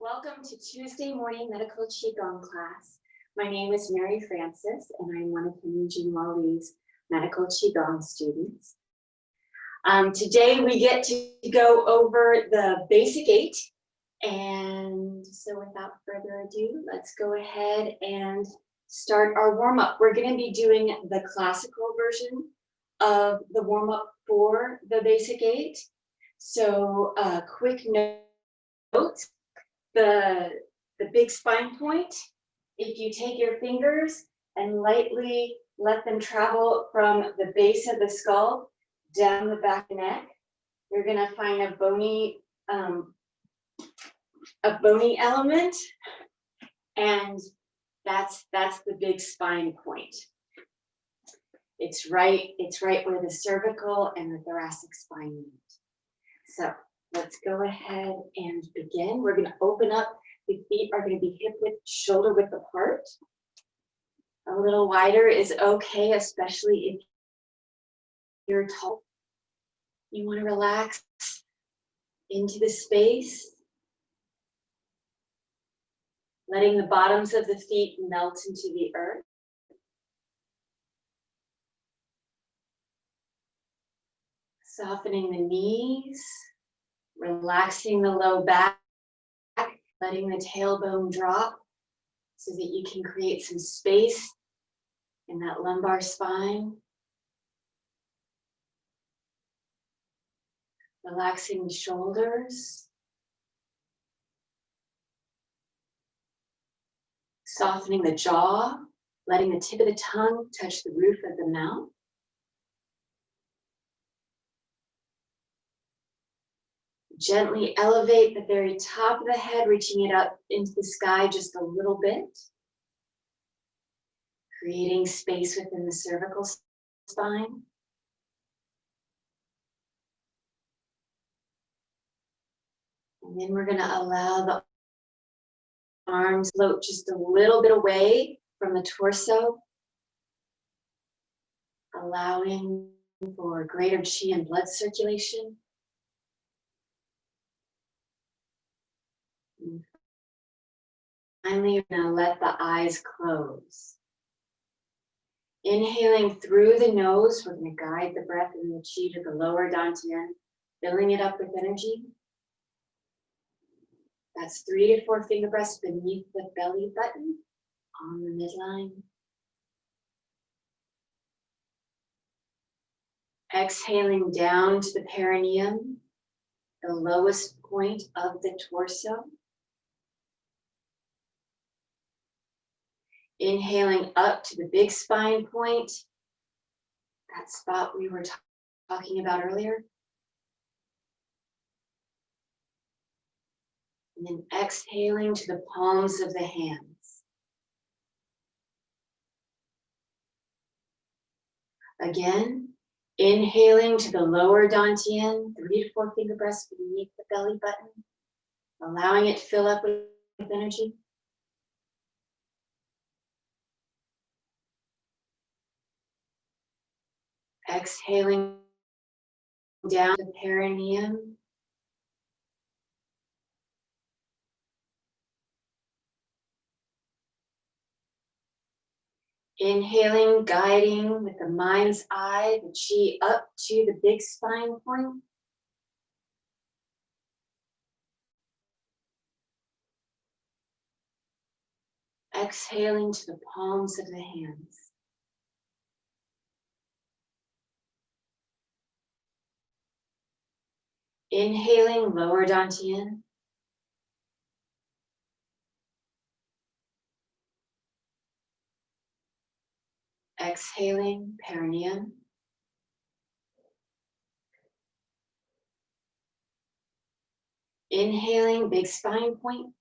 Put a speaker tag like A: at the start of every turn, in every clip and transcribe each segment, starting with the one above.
A: Welcome to Tuesday morning Medical Qigong class. My name is Mary Francis, and I'm one of Henry Jean Wally's Medical Qigong students. Today we get to go over the basic 8, and so without further ado, let's go ahead and start our warm-up. We're going to be doing the classical version of the warm-up for the basic 8. So quick note. The big spine point, if you take your fingers and lightly let them travel from the base of the skull down the back of the neck, you're going to find a bony element, and that's the big spine point. It's right where the cervical and the thoracic spine meet. So let's go ahead and begin. We're going to open up. The feet are going to be hip width, shoulder width apart. A little wider is okay, especially if you're tall. You want to relax into the space, letting the bottoms of the feet melt into the earth. Softening the knees. Relaxing the low back, letting the tailbone drop so that you can create some space in that lumbar spine. Relaxing the shoulders. Softening the jaw, letting the tip of the tongue touch the roof of the mouth. Gently elevate the very top of the head, reaching it up into the sky just a little bit. Creating space within the cervical spine. And then we're going to allow the arms float just a little bit away from the torso. Allowing for greater chi and blood circulation. And finally, you're going to let the eyes close. Inhaling through the nose, we're going to guide the breath and the chi to the lower dantian, filling it up with energy. That's 3 to 4 finger breaths beneath the belly button on the midline. Exhaling down to the perineum, the lowest point of the torso. Inhaling up to the big spine point, that spot we were talking about earlier. And then exhaling to the palms of the hands. Again, inhaling to the lower dantian, 3 to 4 finger breaths beneath the belly button, allowing it to fill up with energy. Exhaling down to the perineum. Inhaling, guiding with the mind's eye, the chi up to the big spine point. Exhaling to the palms of the hands. Inhaling, lower dantian. Exhaling, perineum. Inhaling, big spine point.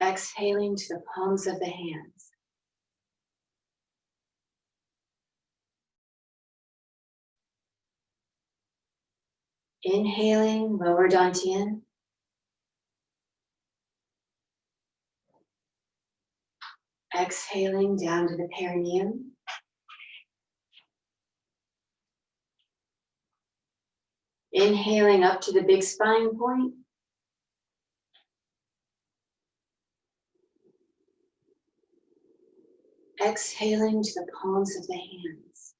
A: Exhaling to the palms of the hands. Inhaling, lower dantian. Exhaling down to the perineum. Inhaling up to the big spine point. Exhaling to the palms of the hands.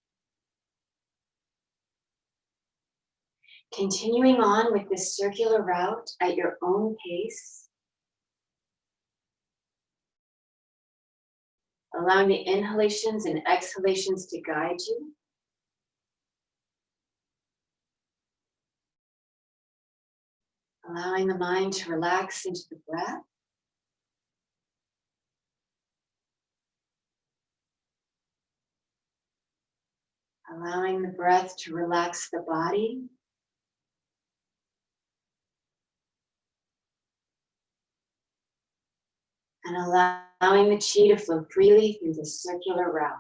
A: Continuing on with this circular route at your own pace. Allowing the inhalations and exhalations to guide you. Allowing the mind to relax into the breath. Allowing the breath to relax the body. And allowing the chi to flow freely through the circular route.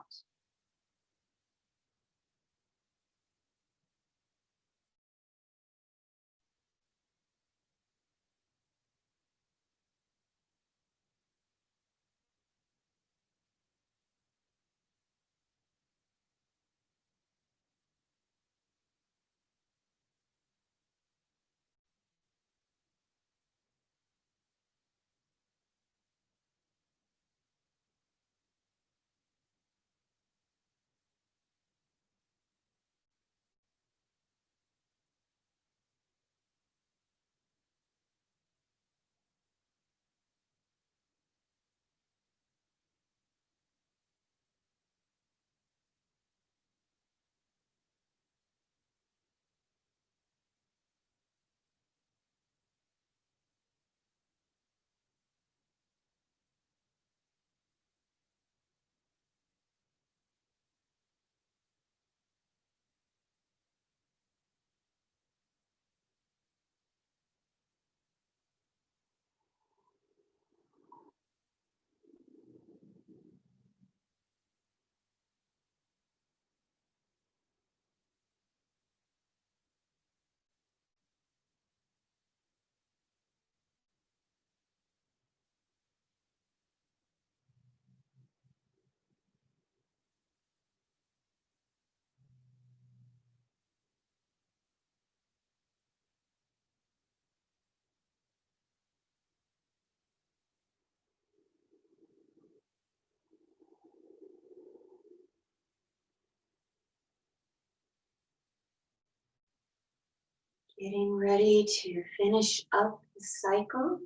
A: Getting ready to finish up the cycle.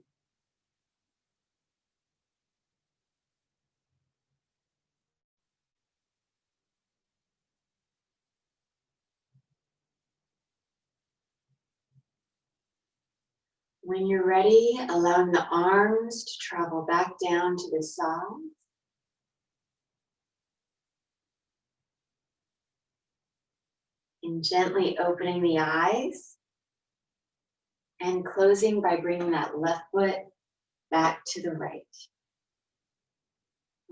A: When you're ready, allowing the arms to travel back down to the sides. And gently opening the eyes. And closing by bringing that left foot back to the right.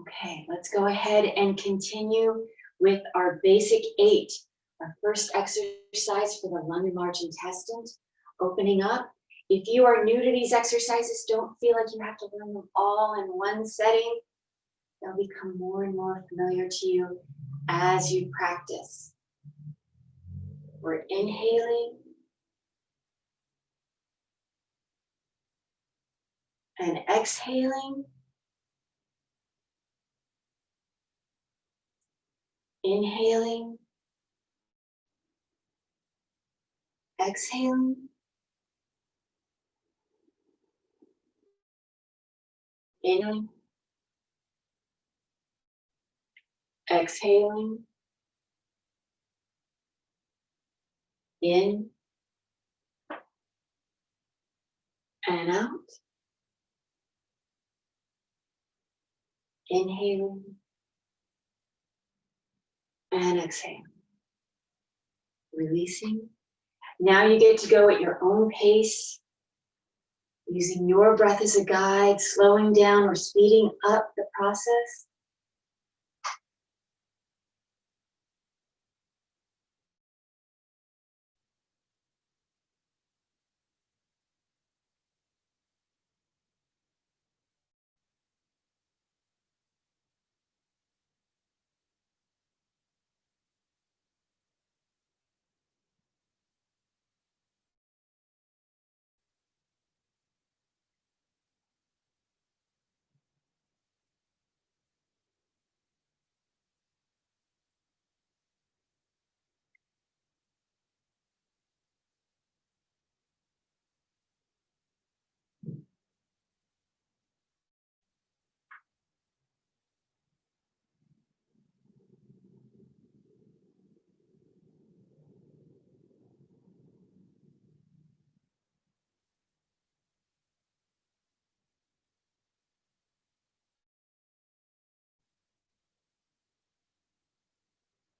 A: Okay, let's go ahead and continue with our basic 8. Our first exercise for the lung and large intestines, opening up. If you are new to these exercises, don't feel like you have to learn them all in one setting. They'll become more and more familiar to you as you practice. We're inhaling and exhaling. Inhaling, exhaling, inhaling, exhaling, in and out, inhaling and exhaling, releasing. Now you get to go at your own pace, using your breath as a guide, slowing down or speeding up the process.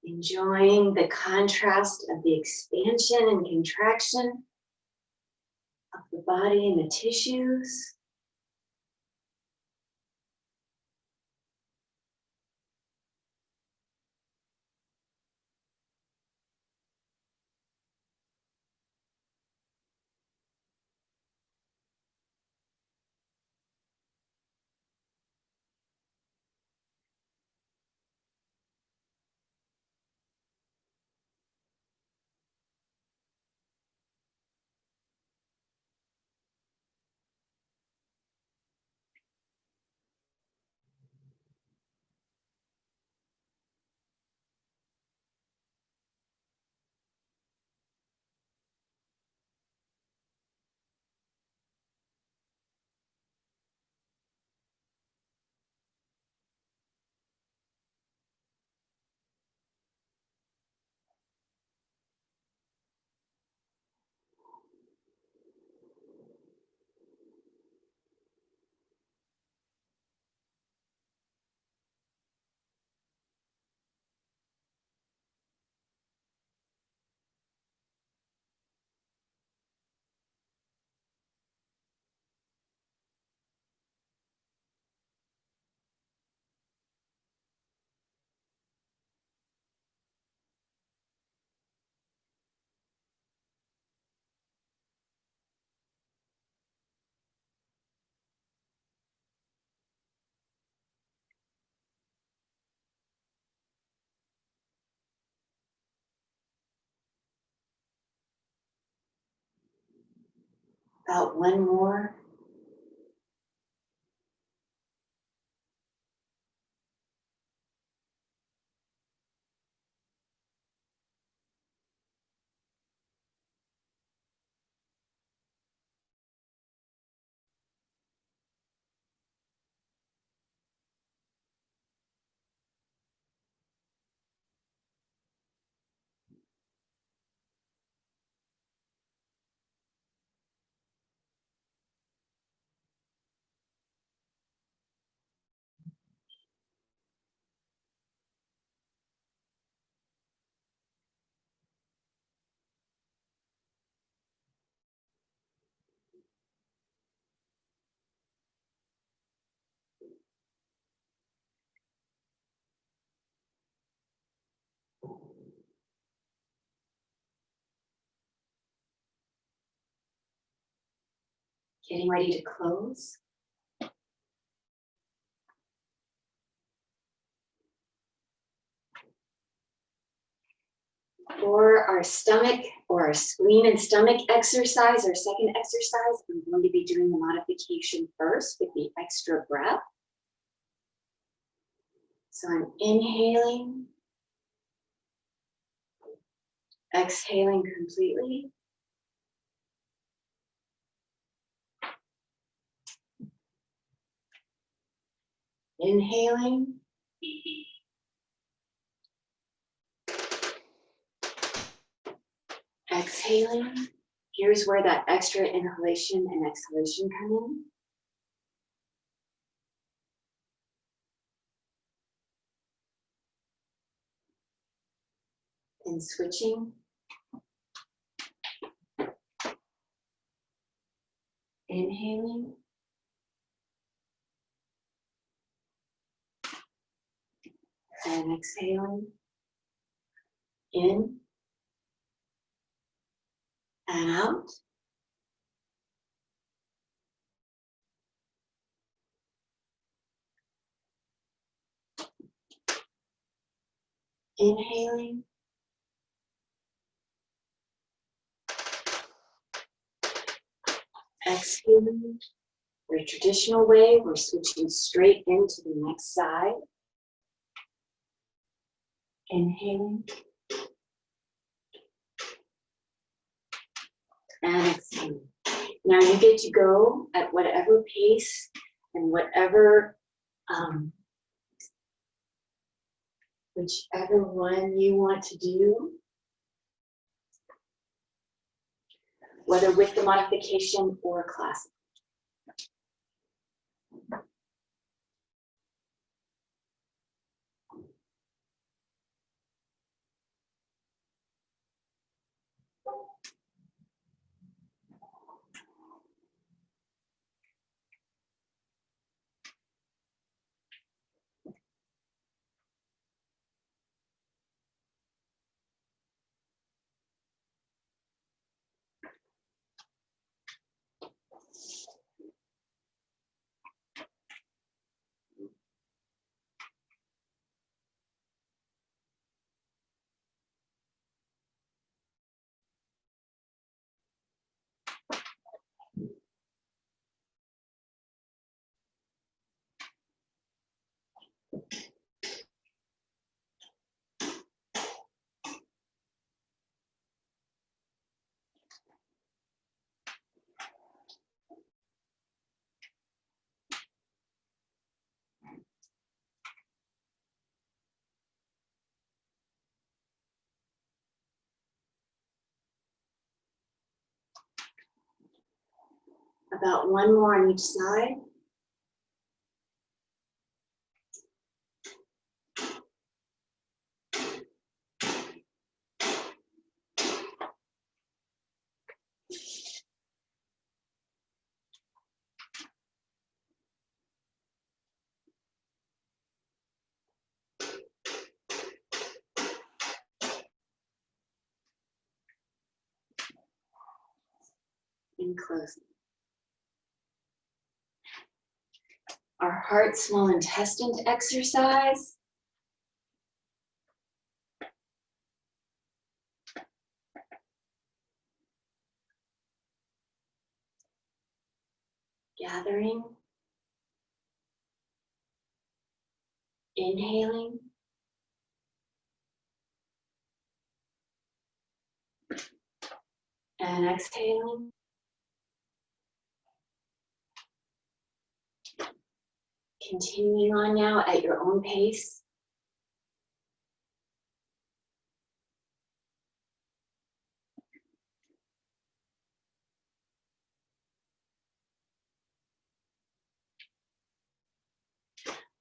A: Enjoying the contrast of the expansion and contraction of the body and the tissues. About one more. Getting ready to close. For our stomach or our spleen and stomach exercise, our second exercise, I'm going to be doing the modification first with the extra breath. So I'm inhaling, exhaling completely. Inhaling. Exhaling. Here's where that extra inhalation and exhalation come in. And switching. Inhaling. And exhaling. In. And out. Inhaling. Exhaling. The traditional way, we're switching straight into the next side. Inhaling. And exhaling. Now you get to go at whatever pace and whatever, whichever one you want to do. Whether with the modification or classic. About one more on each side. In closing. Our heart, small intestine exercise. Gathering. Inhaling. And exhaling. Continuing on now at your own pace.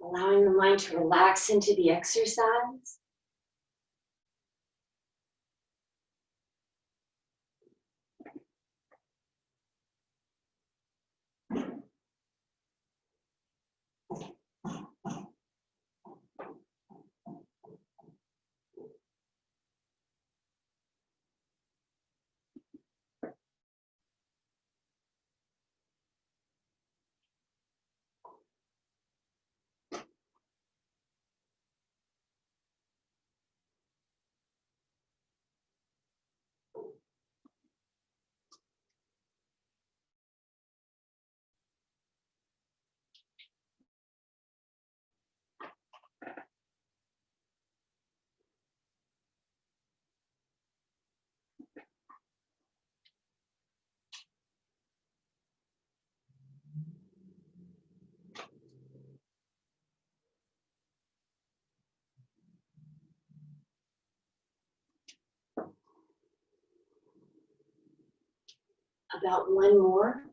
A: Allowing the mind to relax into the exercise. About one more.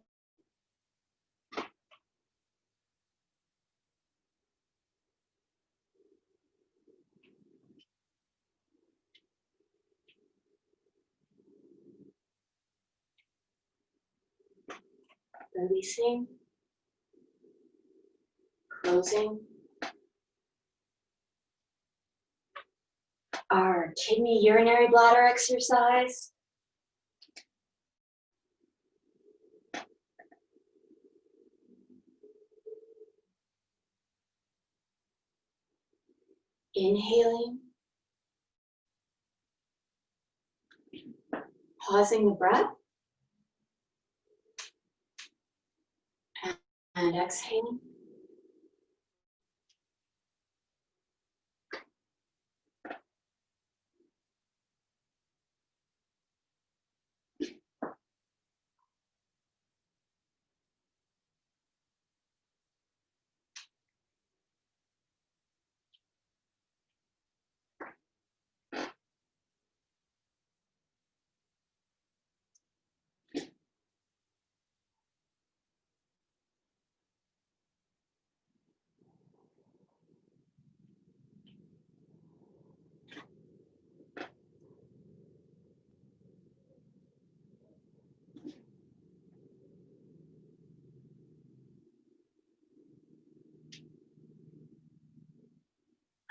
A: Releasing. Closing. Our kidney urinary bladder exercise. Inhaling. Pausing the breath. And exhaling.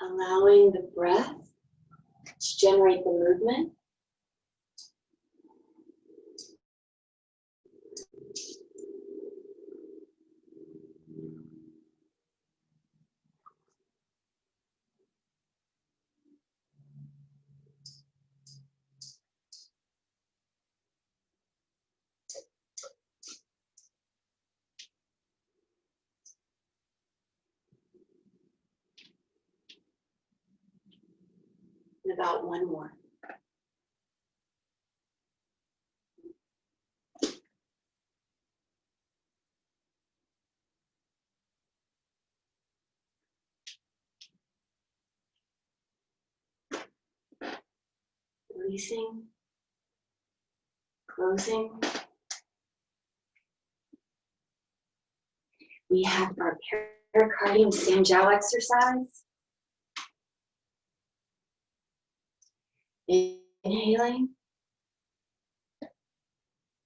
A: Allowing the breath to generate the movement. about one more. Releasing, closing. We have our pericardium Sanjiao exercise. Inhaling,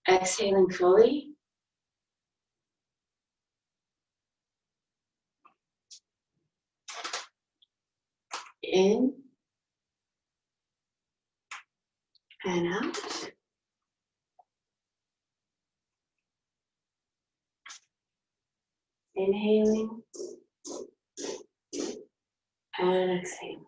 A: exhaling fully. In and out. Inhaling and exhaling.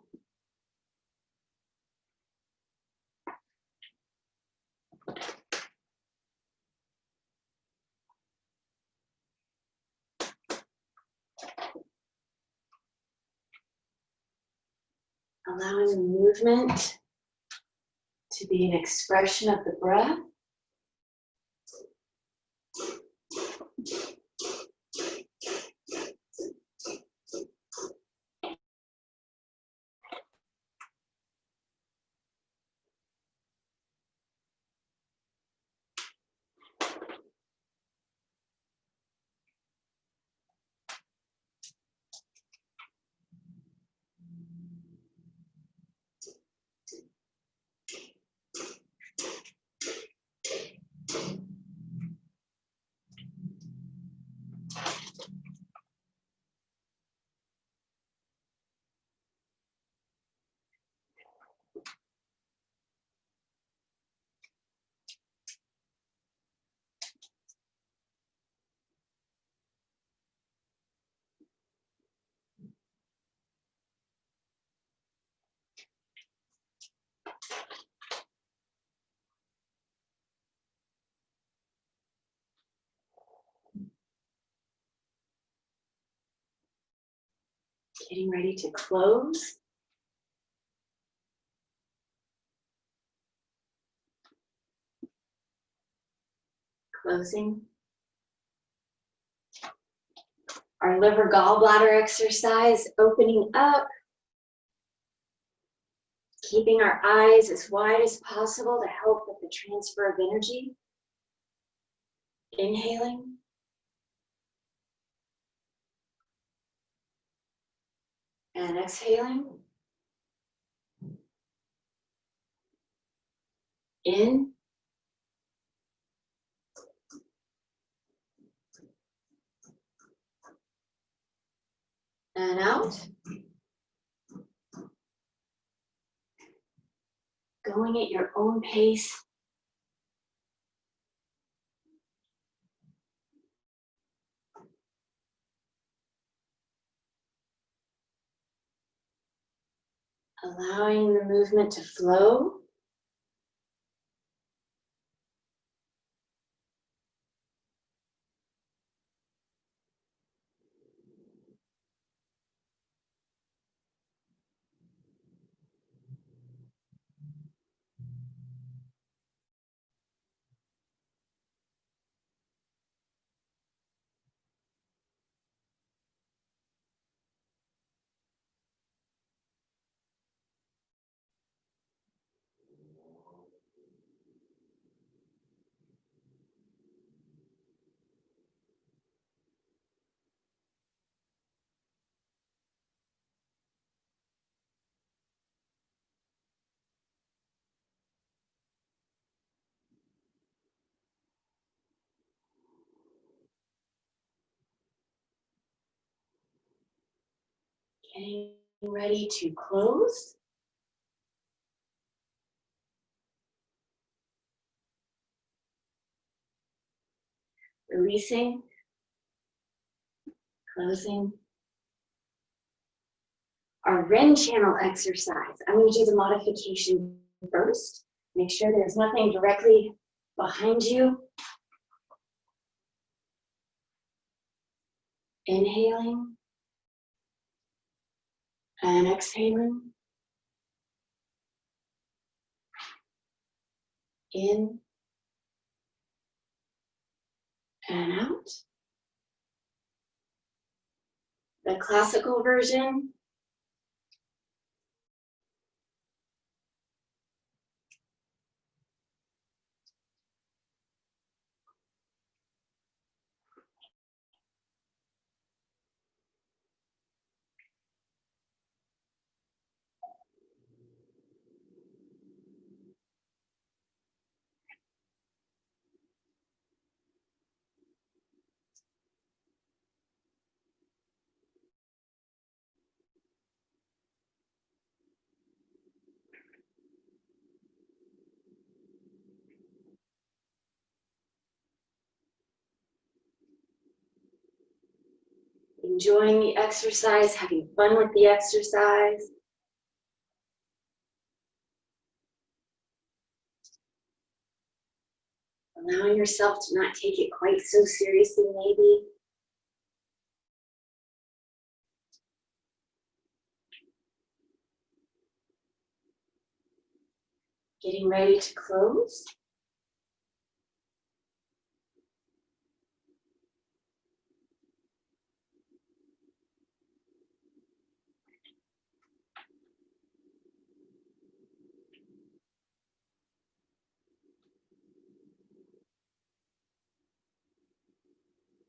A: Allowing the movement to be an expression of the breath. Getting ready to close. Closing. Our liver gallbladder exercise, opening up. Keeping our eyes as wide as possible to help with the transfer of energy. Inhaling. And exhaling. In. And out. Going at your own pace. Allowing the movement to flow. Getting ready to close. Releasing. Closing. Our Ren channel exercise. I'm going to do the modification first. Make sure there's nothing directly behind you. Inhaling and exhaling. In and out. The classical version. Enjoying the exercise, having fun with the exercise. Allowing yourself to not take it quite so seriously, maybe. Getting ready to close.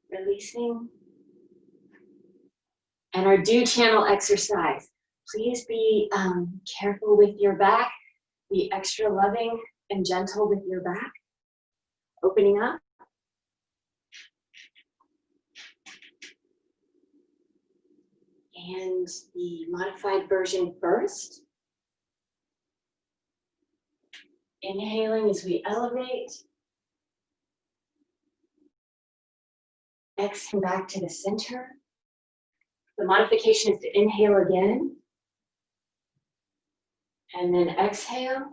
A: Releasing. And our do channel exercise. Please be careful with your back. Be extra loving and gentle with your back. Opening up. And the modified version first. Inhaling as we elevate. Exhale back to the center. The modification is to inhale again. And then exhale.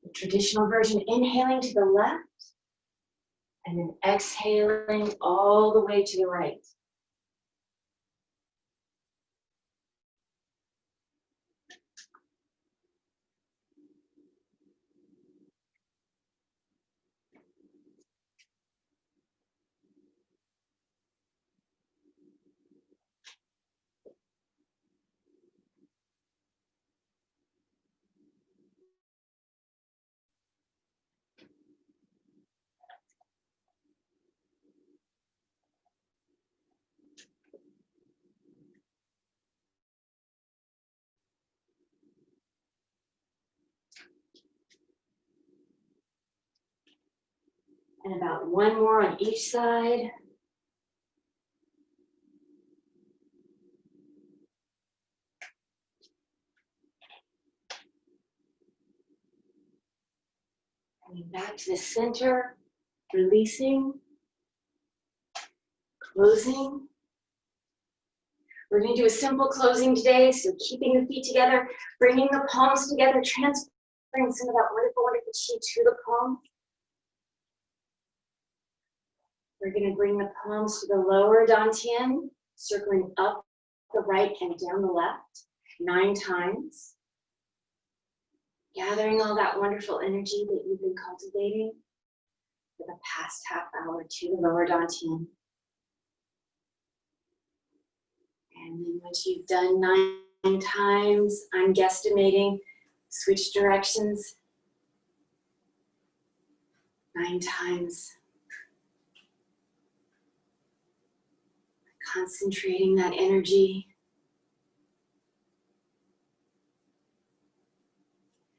A: The traditional version, inhaling to the left. And then exhaling all the way to the right. And about one more on each side. Coming back to the center, releasing, closing. We're going to do a simple closing today, so keeping the feet together, bringing the palms together, transferring some of that wonderful, wonderful chi to the palms. We're going to bring the palms to the lower dantian, circling up the right and down the left 9 times. Gathering all that wonderful energy that you've been cultivating for the past half hour to the lower dantian. And then once you've done 9 times, I'm guesstimating, switch directions 9 times. Concentrating that energy.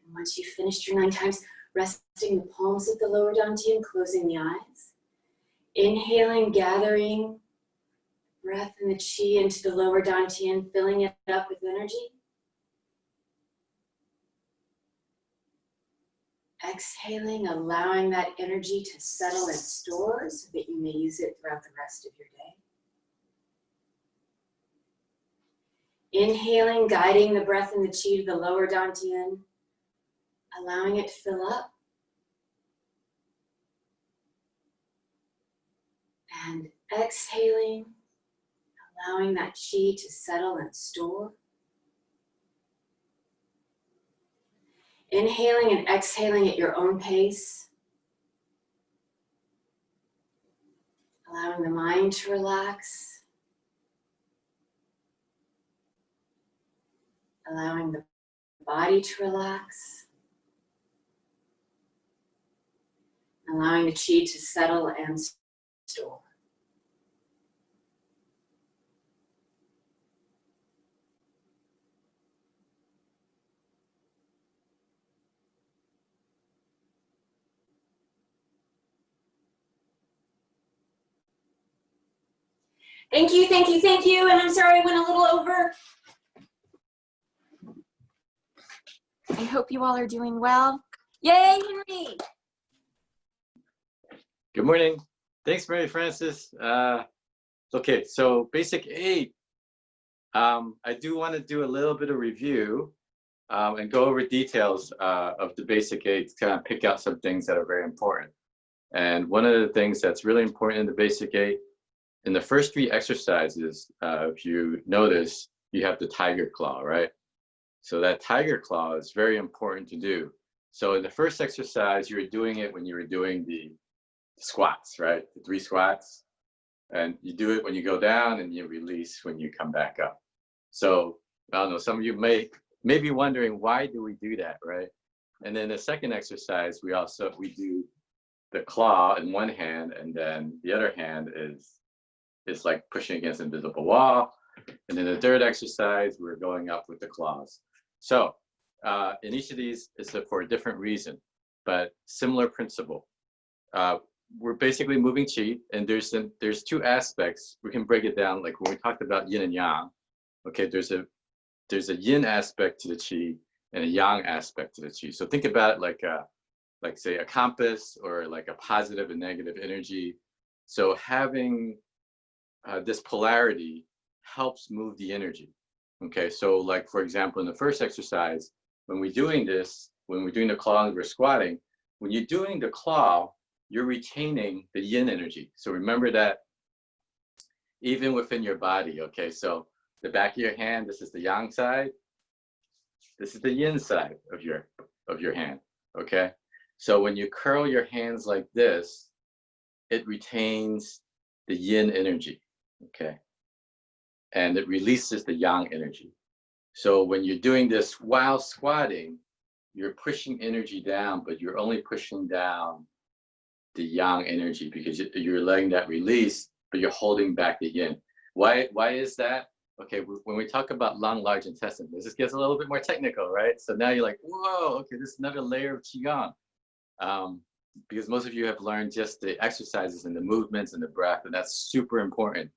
A: And once you've finished your 9 times, resting the palms of the lower dantian, closing the eyes. Inhaling, gathering breath and the chi into the lower dantian, filling it up with energy. Exhaling, allowing that energy to settle and store so that you may use it throughout the rest of your day. Inhaling, guiding the breath and the chi to the lower dantian, allowing it to fill up. And exhaling, allowing that chi to settle and store. Inhaling and exhaling at your own pace. Allowing the mind to relax. Allowing the body to relax. Allowing the chi to settle and store. Thank you, thank you, thank you. And I'm sorry I went a little over. I hope you all are doing well. Yay, Henry!
B: Good morning. Thanks, Mary Frances. Okay, so basic 8. I do want to do a little bit of review and go over details of the basic 8 to kind of pick out some things that are very important. And one of the things that's really important in the basic 8, in the first 3 exercises, if you notice, you have the tiger claw, right? So that tiger claw is very important to do. So in the first exercise, you were doing it when you were doing the squats, right? The 3 squats. And you do it when you go down and you release when you come back up. So I don't know, some of you may be wondering, why do we do that, right? And then the second exercise, we do the claw in one hand, and then the other hand is like pushing against an invisible wall. And then the third exercise, we're going up with the claws. So in each of these, it's for a different reason, but similar principle. We're basically moving chi, and there's 2 aspects. We can break it down, like when we talked about yin and yang. Okay, there's a yin aspect to the chi and a yang aspect to the chi. So think about it like say a compass, or like a positive and negative energy. So having this polarity helps move the energy. Okay, so like for example, in the first exercise, when we're doing the claw and we're squatting, when you're doing the claw, you're retaining the yin energy. So remember that even within your body, okay, so the back of your hand, this is the yang side, this is the yin side of your hand, okay? So when you curl your hands like this, it retains the yin energy, okay? And it releases the yang energy. So when you're doing this while squatting, you're pushing energy down, but you're only pushing down the yang energy because you're letting that release, but you're holding back the yin. Why is that? Okay, when we talk about lung, large intestine, this gets a little bit more technical, right? So now you're like, whoa, okay, this is another layer of Qigong. Because most of you have learned just the exercises and the movements and the breath, and that's super important.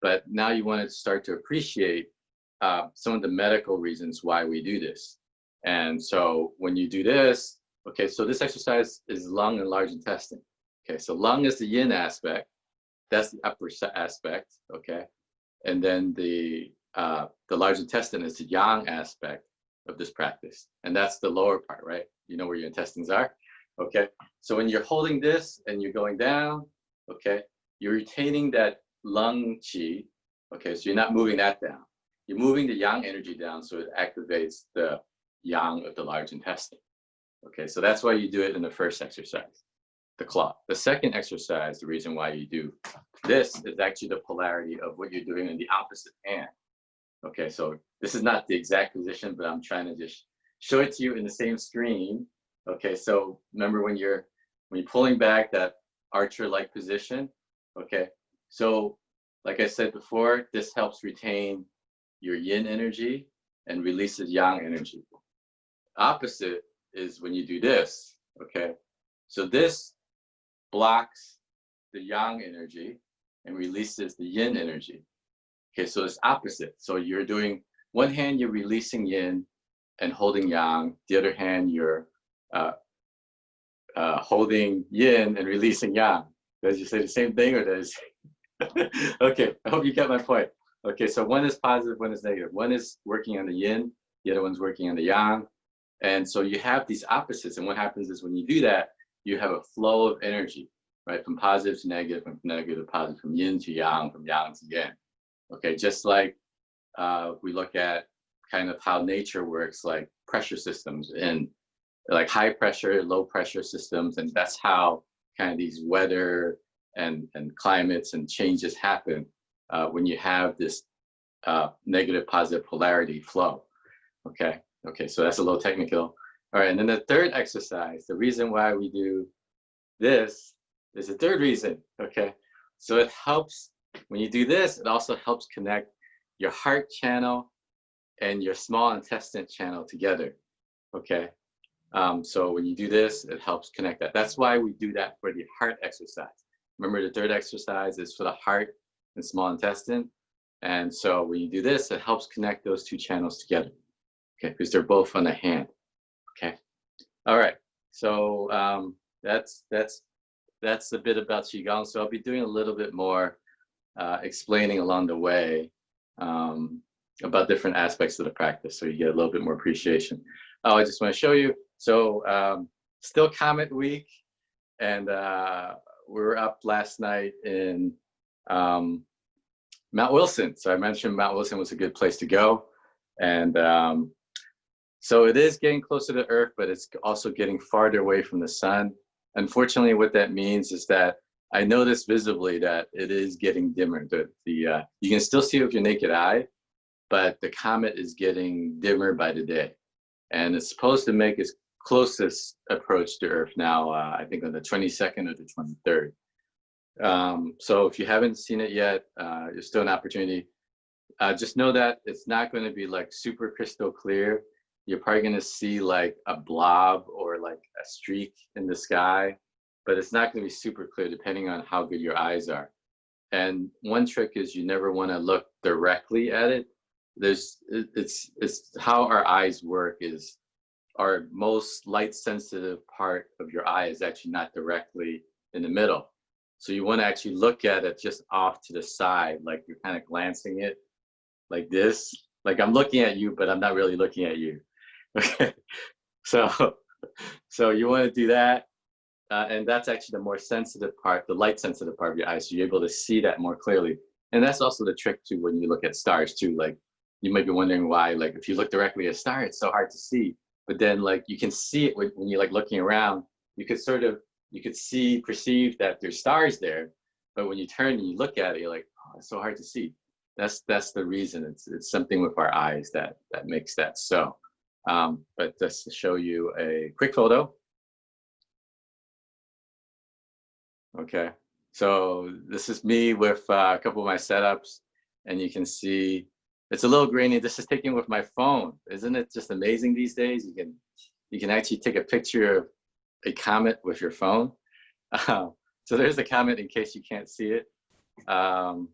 B: But now you want to start to appreciate some of the medical reasons why we do this. And so when you do this, okay, so this exercise is lung and large intestine. Okay, so lung is the yin aspect. That's the upper aspect, okay? And then the large intestine is the yang aspect of this practice. And that's the lower part, right? You know where your intestines are? Okay, so when you're holding this and you're going down, okay, you're retaining that lung chi, okay, so you're not moving that down. You're moving the yang energy down so it activates the yang of the large intestine. Okay, so that's why you do it in the first exercise, the claw. The second exercise, the reason why you do this is actually the polarity of what you're doing in the opposite hand. Okay, so this is not the exact position, but I'm trying to just show it to you in the same screen. Okay, so remember when you're pulling back, that archer-like position. Okay, so like I said before, this helps retain your yin energy and releases yang energy. Opposite is when you do this. Okay, so this blocks the yang energy and releases the yin energy. Okay, so it's opposite. So you're doing one hand, you're releasing yin and holding yang. The other hand, you're holding yin and releasing yang. Does you say the same thing, or does? Okay, I hope you get my point. Okay, so one is positive, one is negative. One is working on the yin, the other one's working on the yang. And so you have these opposites. And what happens is when you do that, you have a flow of energy, right? From positive to negative, from negative to positive, from yin to yang, from yang to yin. Okay, just like we look at kind of how nature works, like pressure systems in like high pressure, low pressure systems, and that's how kind of these weather and climates and changes happen when you have this negative positive polarity flow. Okay, so that's a little technical. All right, and then the third exercise, the reason why we do this is the third reason. Okay, so it helps when you do this, it also helps connect your heart channel and your small intestine channel together. Okay, so when you do this, it helps connect that. That's why we do that for the heart exercise. Remember, the third exercise is for the heart and small intestine. And so when you do this, it helps connect those two channels together. Okay, because they're both on the hand. Okay, all right. So that's a bit about Qigong. So I'll be doing a little bit more explaining along the way about different aspects of the practice, so you get a little bit more appreciation. Oh, I just want to show you. So still Comet Week, and we were up last night in Mount Wilson. So I mentioned Mount Wilson was a good place to go, and so it is getting closer to Earth, but it's also getting farther away from the sun. Unfortunately, what that means is that I notice visibly that it is getting dimmer. You can still see it with your naked eye, but the comet is getting dimmer by the day. And it's supposed to make its closest approach to Earth now, I think on the 22nd or the 23rd. So if you haven't seen it yet, there's still an opportunity. Just know that it's not going to be like super crystal clear. You're probably going to see like a blob or like a streak in the sky, but it's not going to be super clear depending on how good your eyes are. And one trick is you never want to look directly at it. It's how our eyes work is our most light sensitive part of your eye is actually not directly in the middle. So you want to actually look at it just off to the side, like you're kind of glancing it like this. Like I'm looking at you, but I'm not really looking at you. Okay, so you want to do that, and that's actually the more sensitive part, the light sensitive part of your eyes, so you're able to see that more clearly. And that's also the trick too when you look at stars too. Like you might be wondering why, like if you look directly at a star, it's so hard to see. But then like you can see it when you're like looking around. You could perceive that there's stars there, but when you turn and you look at it, you're like, oh, it's so hard to see. That's the reason. It's something with our eyes that makes that so. But just to show you a quick photo. Okay, so this is me with a couple of my setups, and you can see it's a little grainy. This is taken with my phone. Isn't it just amazing these days? You can actually take a picture of a comet with your phone. So there's the comet in case you can't see it. And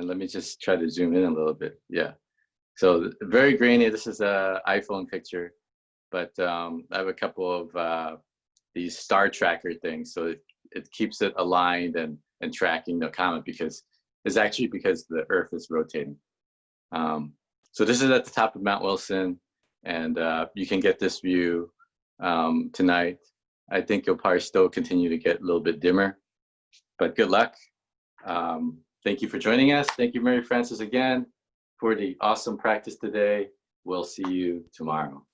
B: let me just try to zoom in a little bit. Yeah. So very grainy. This is an iPhone picture, but I have a couple of these star tracker things, so it keeps it aligned and tracking the comet because the Earth is rotating. So this is at the top of Mount Wilson, and you can get this view tonight. I think you'll probably still continue to get a little bit dimmer, but good luck. Thank you for joining us. Thank you, Mary Frances, again, for the awesome practice today. We'll see you tomorrow.